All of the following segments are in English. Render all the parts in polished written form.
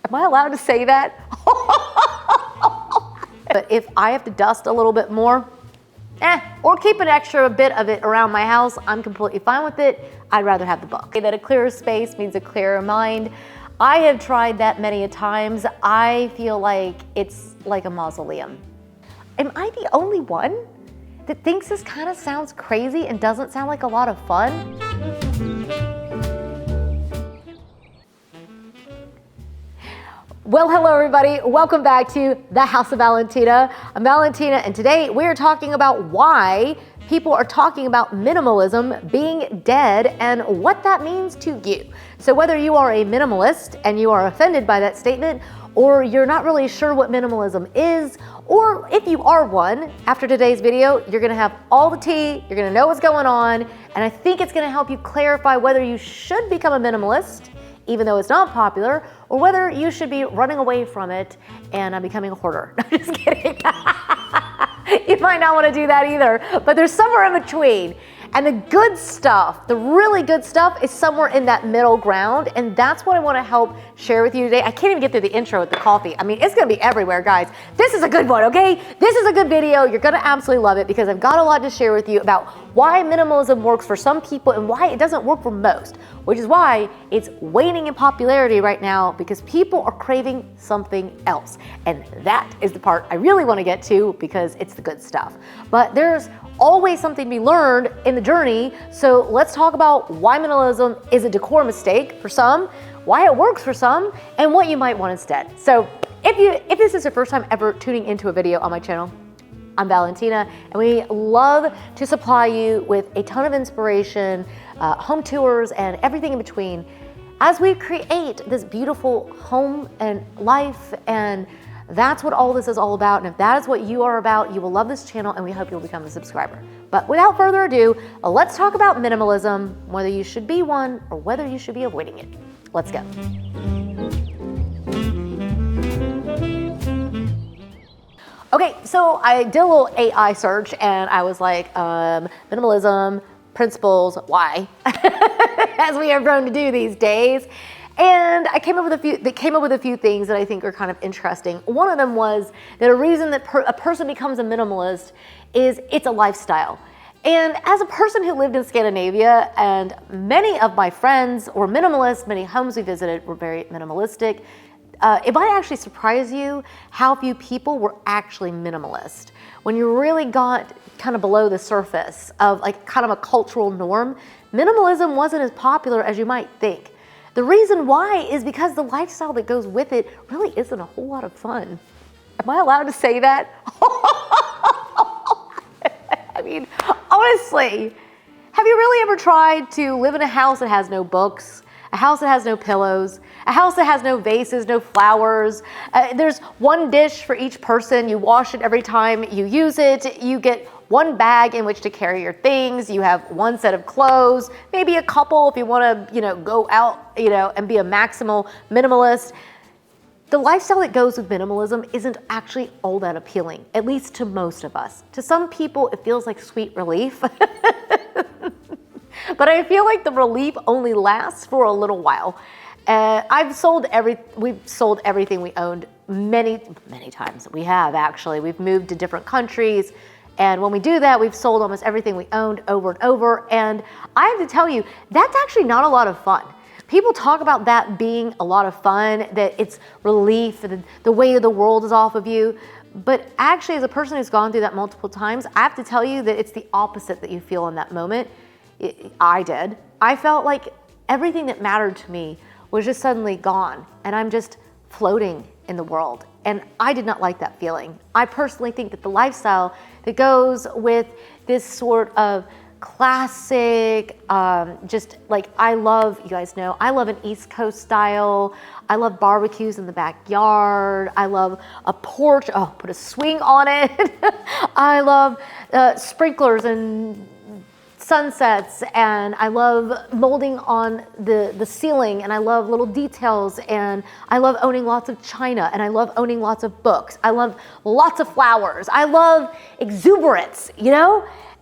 Am I allowed to say that? But if I have to dust a little bit more, or keep an extra bit of it around my house, I'm completely fine with it. I'd rather have the book. That a clearer space means a clearer mind. I have tried that many a times. I feel like it's like a mausoleum. Am I the only one that thinks this kind of sounds crazy and doesn't sound like a lot of fun? Well, hello everybody. Welcome back to the House of Valentina. I'm Valentina, and today we're talking about why people are talking about minimalism being dead and what that means to you. So whether you are a minimalist and you are offended by that statement, or you're not really sure what minimalism is, or if you are one, after today's video, you're gonna have all the tea, you're gonna know what's going on, and I think it's gonna help you clarify whether you should become a minimalist, even though it's not popular, or whether you should be running away from it and becoming a hoarder. No, just kidding. You might not want to do that either, but there's somewhere in between. And the good stuff, the really good stuff, is somewhere in that middle ground, and that's what I want to help share with you today. I can't even get through the intro with the coffee. I mean, it's going to be everywhere, guys. This is a good one, okay? This is a good video. You're going to absolutely love it because I've got a lot to share with you about why minimalism works for some people and why it doesn't work for most, which is why it's waning in popularity right now, because people are craving something else. And that is the part I really want to get to because it's the good stuff. But there's always something to be learned in the journey. So let's talk about why minimalism is a decor mistake for some, why it works for some, and what you might want instead. So if this is your first time ever tuning into a video on my channel, I'm Valentina, and we love to supply you with a ton of inspiration, home tours, and everything in between as we create this beautiful home and life. And that's what all this is all about. And if that is what you are about, you will love this channel, and we hope you'll become a subscriber. But without further ado, let's talk about minimalism, whether you should be one or whether you should be avoiding it. Let's go. Okay, so I did a little AI search and I was like, minimalism, principles, why? As we are prone to do these days. And I came up with a few things that I think are kind of interesting. One of them was that a reason that a person becomes a minimalist is it's a lifestyle. And as a person who lived in Scandinavia, and many of my friends were minimalists, many homes we visited were very minimalistic, it might actually surprise you how few people were actually minimalist. When you really got kind of below the surface of like kind of a cultural norm, minimalism wasn't as popular as you might think. The reason why is because the lifestyle that goes with it really isn't a whole lot of fun. Am I allowed to say that? I mean, honestly, have you really ever tried to live in a house that has no books, a house that has no pillows, a house that has no vases, no flowers? There's one dish for each person. You wash it every time you use it. You get one bag in which to carry your things. You have one set of clothes, maybe a couple if you want to, go out, and be a maximal minimalist. The lifestyle that goes with minimalism isn't actually all that appealing, at least to most of us. To some people, it feels like sweet relief. But I feel like the relief only lasts for a little while. We've sold everything we owned many times. We have actually. We've moved to different countries. And when we do that, we've sold almost everything we owned over and over. And I have to tell you, that's actually not a lot of fun. People talk about that being a lot of fun, that it's relief, and the weight of the world is off of you. But actually, as a person who's gone through that multiple times, I have to tell you that it's the opposite that you feel in that moment. I did. I felt like everything that mattered to me was just suddenly gone, and I'm just floating in the world. And I did not like that feeling. I personally think that the lifestyle that goes with this sort of classic, just like I love, you guys know, I love an East Coast style. I love barbecues in the backyard. I love a porch, put a swing on it. I love sprinklers and sunsets, and I love molding on the ceiling, and I love little details, and I love owning lots of china, and I love owning lots of books. I love lots of flowers. I love exuberance,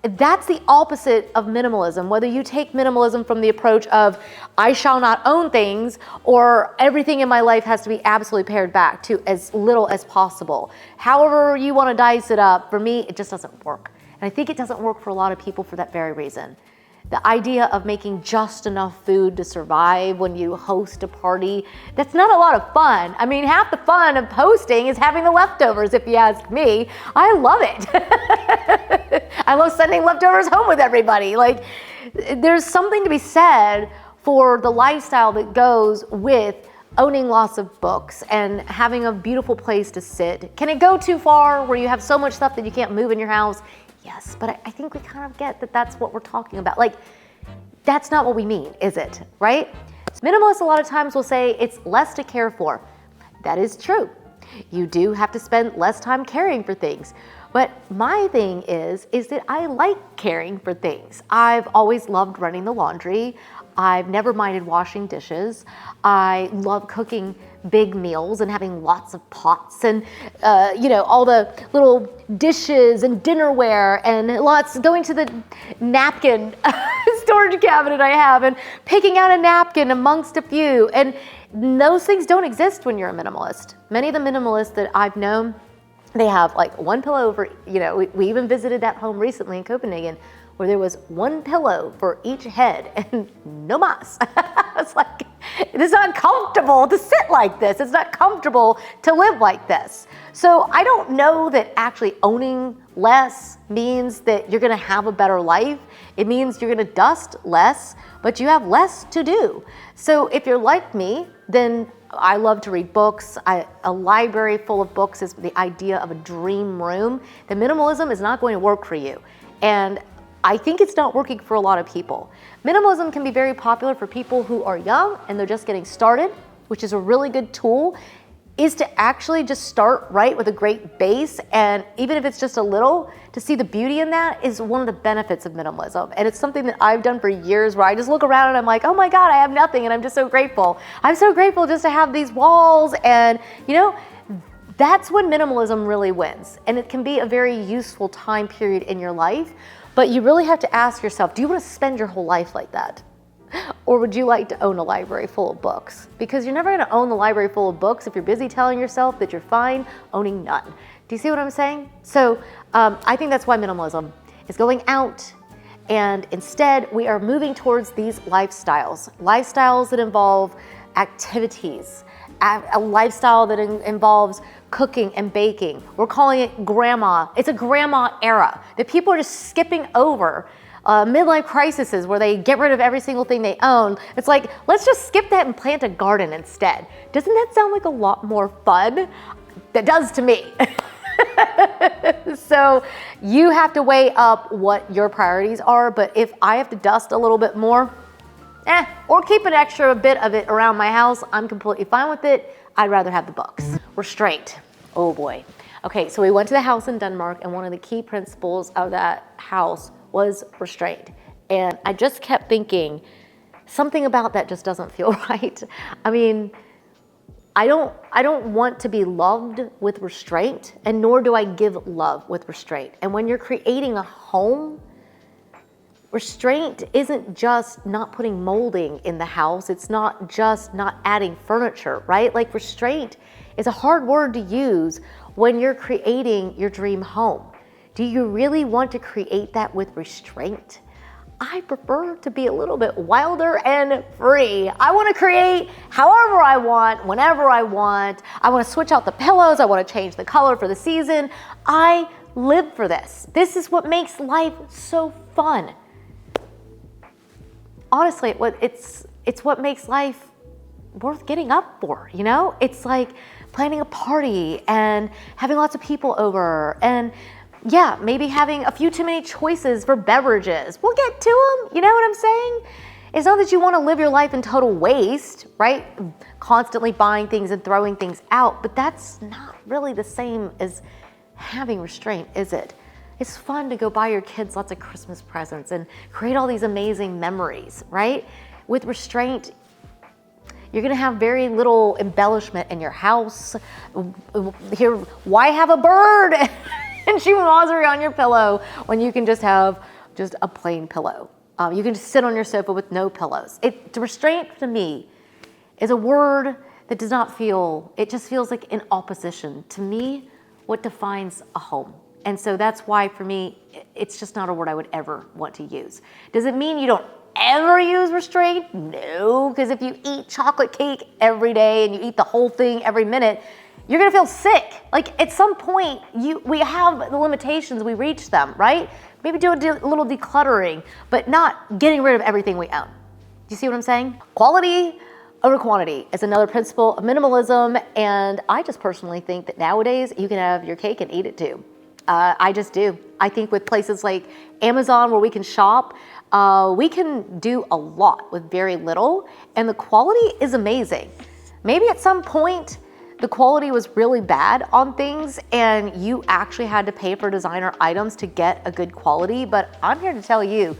That's the opposite of minimalism. Whether you take minimalism from the approach of I shall not own things, or everything in my life has to be absolutely pared back to as little as possible. However you want to dice it up, for me, it just doesn't work. And I think it doesn't work for a lot of people for that very reason. The idea of making just enough food to survive when you host a party, that's not a lot of fun. I mean, half the fun of hosting is having the leftovers, if you ask me. I love it. I love sending leftovers home with everybody. Like, there's something to be said for the lifestyle that goes with owning lots of books and having a beautiful place to sit. Can it go too far where you have so much stuff that you can't move in your house? Yes, but I think we kind of get that that's what we're talking about. Like, that's not what we mean, is it? Right? So minimalists a lot of times will say it's less to care for. That is true. You do have to spend less time caring for things. But my thing is that I like caring for things. I've always loved running the laundry. I've never minded washing dishes. I love cooking big meals and having lots of pots and, all the little dishes and dinnerware and lots, going to the napkin storage cabinet I have and picking out a napkin amongst a few. And those things don't exist when you're a minimalist. Many of the minimalists that I've known, they have like one pillow for, we even visited that home recently in Copenhagen where there was one pillow for each head and no mas. It's like, it's not comfortable to sit like this. It's not comfortable to live like this. So I don't know that actually owning less means that you're gonna have a better life. It means you're gonna dust less, but you have less to do. So if you're like me, then I love to read books. A library full of books is the idea of a dream room. The minimalism is not going to work for you. And I think it's not working for a lot of people. Minimalism can be very popular for people who are young and they're just getting started, which is a really good tool, is to actually just start right with a great base. And even if it's just a little, to see the beauty in that is one of the benefits of minimalism. And it's something that I've done for years where I just look around and I'm like, oh my God, I have nothing. And I'm just so grateful. I'm so grateful just to have these walls. And that's when minimalism really wins. And it can be a very useful time period in your life. But you really have to ask yourself, do you want to spend your whole life like that? Or would you like to own a library full of books? Because you're never going to own the library full of books if you're busy telling yourself that you're fine owning none. Do you see what I'm saying? So I think that's why minimalism is going out. And instead, we are moving towards these lifestyles that involve activities, a lifestyle that involves cooking and baking. We're calling it grandma. It's a grandma era that people are just skipping over. Midlife crises where they get rid of every single thing they own. It's like, let's just skip that and plant a garden instead. Doesn't that sound like a lot more fun? That does to me. So you have to weigh up what your priorities are, but if I have to dust a little bit more, or keep an extra bit of it around my house, I'm completely fine with it. I'd rather have the books. Restraint. Oh boy. Okay, so we went to the house in Denmark, and one of the key principles of that house was restraint. And I just kept thinking, something about that just doesn't feel right. I mean, I don't want to be loved with restraint, and nor do I give love with restraint. And when you're creating a home, restraint isn't just not putting molding in the house. It's not just not adding furniture, right? Like, restraint is a hard word to use when you're creating your dream home. Do you really want to create that with restraint? I prefer to be a little bit wilder and free. I want to create however I want, whenever I want. I want to switch out the pillows. I want to change the color for the season. I live for this. This is what makes life so fun. Honestly, it's what makes life worth getting up for, It's like planning a party and having lots of people over and maybe having a few too many choices for beverages. We'll get to them, you know what I'm saying? It's not that you want to live your life in total waste, right? Constantly buying things and throwing things out, but that's not really the same as having restraint, is it? It's fun to go buy your kids lots of Christmas presents and create all these amazing memories, right? With restraint, you're gonna have very little embellishment in your house. Here, why have a bird and chinoiserie on your pillow when you can just have just a plain pillow. You can just sit on your sofa with no pillows. Restraint to me is a word that does not feel, it just feels like in opposition to me, what defines a home. And so that's why for me, it's just not a word I would ever want to use. Does it mean you don't ever use restraint? No, because if you eat chocolate cake every day and you eat the whole thing every minute, you're gonna feel sick. Like at some point, we have the limitations, we reach them, right? Maybe do a little decluttering, but not getting rid of everything we own. Do you see what I'm saying? Quality over quantity is another principle of minimalism, and I just personally think that nowadays you can have your cake and eat it too. I just do. I think with places like Amazon where we can shop, we can do a lot with very little, and the quality is amazing. Maybe at some point, the quality was really bad on things and you actually had to pay for designer items to get a good quality, but I'm here to tell you,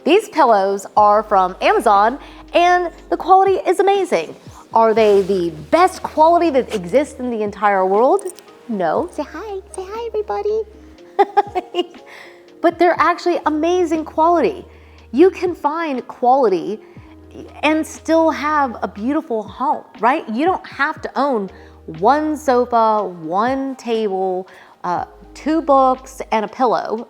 these pillows are from Amazon and the quality is amazing. Are they the best quality that exists in the entire world? No. Say hi everybody. But they're actually amazing quality. You can find quality and still have a beautiful home, right? You don't have to own one sofa, one table, 2 books, and a pillow.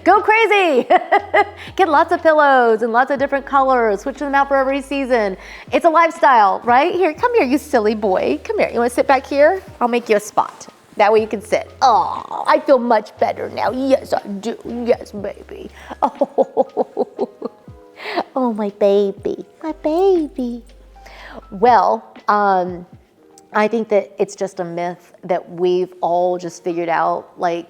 Go crazy! Get lots of pillows and lots of different colors, switch them out for every season. It's a lifestyle, right? Here, come here, you silly boy. Come here, you wanna sit back here? I'll make you a spot. That way you can sit. Oh, I feel much better now. Yes, I do. Yes, baby. Oh, oh my baby, my baby. Well, I think that it's just a myth that we've all just figured out. Like,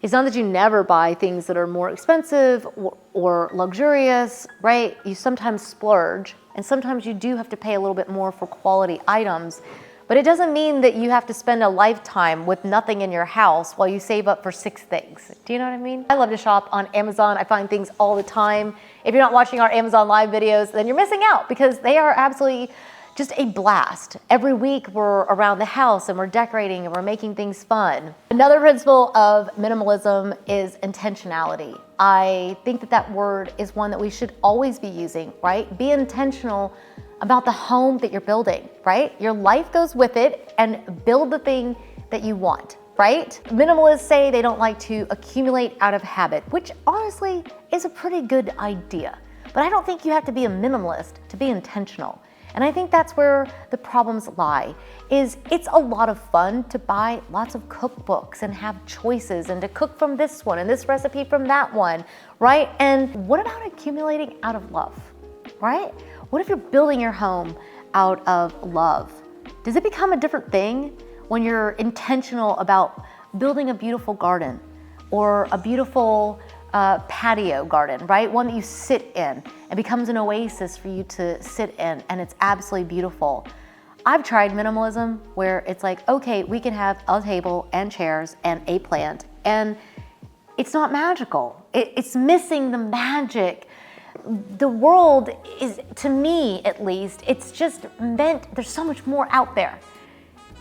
it's not that you never buy things that are more expensive or luxurious, right? You sometimes splurge, and sometimes you do have to pay a little bit more for quality items, but it doesn't mean that you have to spend a lifetime with nothing in your house while you save up for 6 things. Do you know what I mean? I love to shop on Amazon. I find things all the time. If you're not watching our Amazon live videos, then you're missing out because they are absolutely just a blast. Every week we're around the house and we're decorating and we're making things fun. Another principle of minimalism is intentionality. I think that that word is one that we should always be using, right? Be intentional about the home that you're building, right? Your life goes with it, and build the thing that you want, right? Minimalists say they don't like to accumulate out of habit, which honestly is a pretty good idea. But I don't think you have to be a minimalist to be intentional. And I think that's where the problems lie, is it's a lot of fun to buy lots of cookbooks and have choices and to cook from this one and this recipe from that one, right? And what about accumulating out of love, right? What if you're building your home out of love? Does it become a different thing when you're intentional about building a beautiful garden or a beautiful patio garden, right? One that you sit in. It becomes an oasis for you to sit in, and it's absolutely beautiful. I've tried minimalism where it's like, okay, we can have a table and chairs and a plant, and it's not magical. It's missing the magic. The world is, to me at least, it's just meant, there's so much more out there.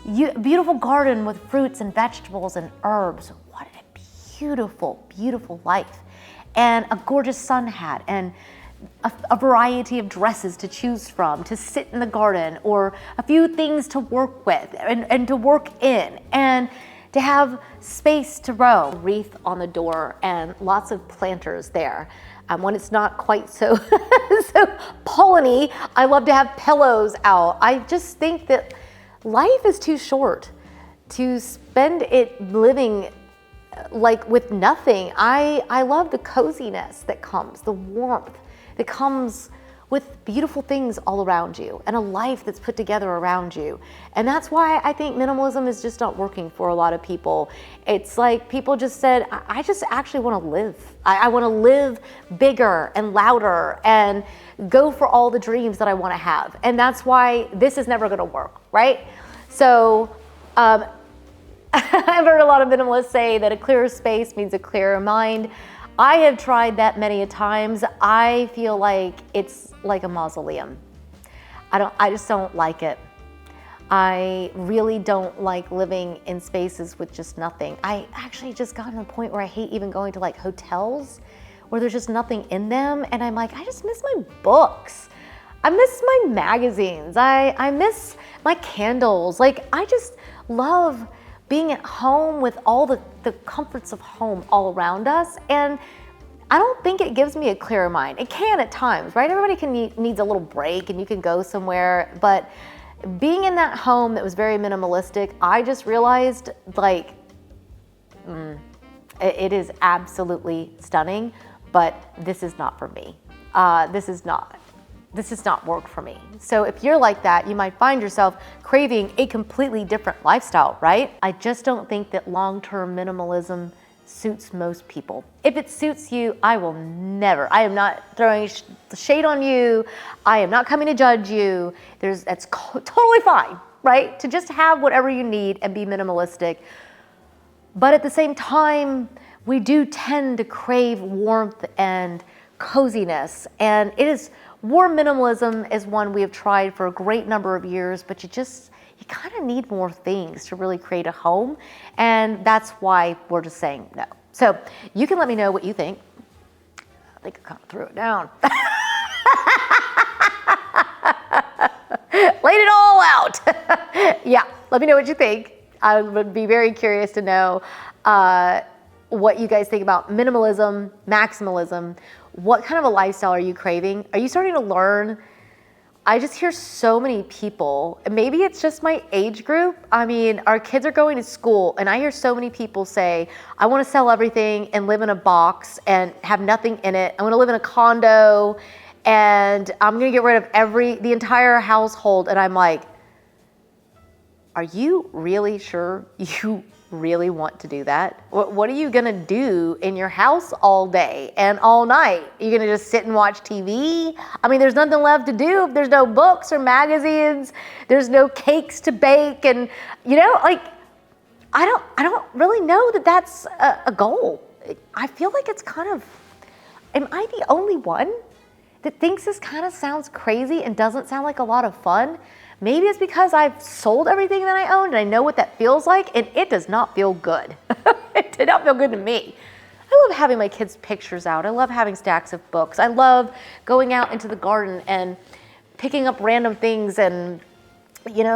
A beautiful garden with fruits and vegetables and herbs. What a beautiful, beautiful life. And a gorgeous sun hat and a variety of dresses to choose from, to sit in the garden, or a few things to work with and to work in, and to have space to roam. Wreath on the door and lots of planters there. When it's not quite so, so polleny, I love to have pillows out. I just think that life is too short to spend it living like with nothing. I love the coziness that comes, the warmth that comes with beautiful things all around you and a life that's put together around you. And that's why I think minimalism is just not working for a lot of people. It's like people just said, I just actually want to live. I want to live bigger and louder and go for all the dreams that I want to have. And that's why this is never going to work, right? So I've heard a lot of minimalists say that a clearer space means a clearer mind. I have tried that many a times. I feel like it's like a mausoleum. I just don't like it. I really don't like living in spaces with just nothing. I actually just got to the point where I hate even going to like hotels where there's just nothing in them. And I'm like, I just miss my books. I miss my magazines. I miss my candles. Like, I just love being at home with all the comforts of home all around us. And I don't think it gives me a clearer mind. It can at times, right? Everybody needs a little break and you can go somewhere, but being in that home that was very minimalistic, I just realized like, it is absolutely stunning, but this is not for me. This is not work for me. So if you're like that, you might find yourself craving a completely different lifestyle, right? I just don't think that long-term minimalism suits most people. If it suits you, I am not throwing shade on you. I am not coming to judge you. That's totally fine, right? To just have whatever you need and be minimalistic. But at the same time, we do tend to crave warmth and coziness. And warm minimalism is one we have tried for a great number of years, but you kind of need more things to really create a home. And that's why we're just saying no. So you can let me know what you think. I think I kind of threw it down. Laid it all out. Yeah, let me know what you think. I would be very curious to know what you guys think about minimalism, maximalism. What kind of a lifestyle are you craving? Are you starting to learn? I just hear so many people, and maybe it's just my age group. I mean, our kids are going to school, and I hear so many people say, I want to sell everything and live in a box and have nothing in it. I want to live in a condo, and I'm going to get rid of the entire household. And I'm like, are you really sure you really want to do that? What are you gonna do in your house all day and all night? Are you gonna just sit and watch TV? I mean, there's nothing left to do if there's no books or magazines, there's no cakes to bake, and like, I don't really know that that's a goal. I feel like it's kind of, am I the only one that thinks this kind of sounds crazy and doesn't sound like a lot of fun? Maybe it's because I've sold everything that I own and I know what that feels like, and it does not feel good. It did not feel good to me. I love having my kids' pictures out. I love having stacks of books. I love going out into the garden and picking up random things and,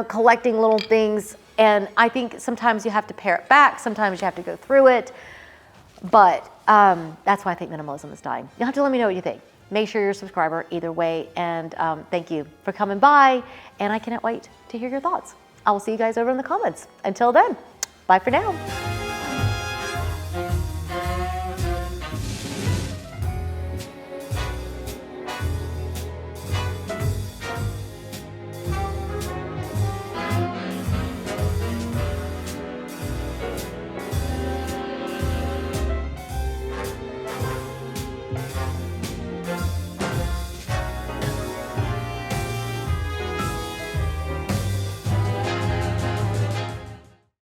collecting little things. And I think sometimes you have to pare it back. Sometimes you have to go through it. But that's why I think minimalism is dying. You'll have to let me know what you think. Make sure you're a subscriber either way. And thank you for coming by. And I cannot wait to hear your thoughts. I will see you guys over in the comments. Until then, bye for now.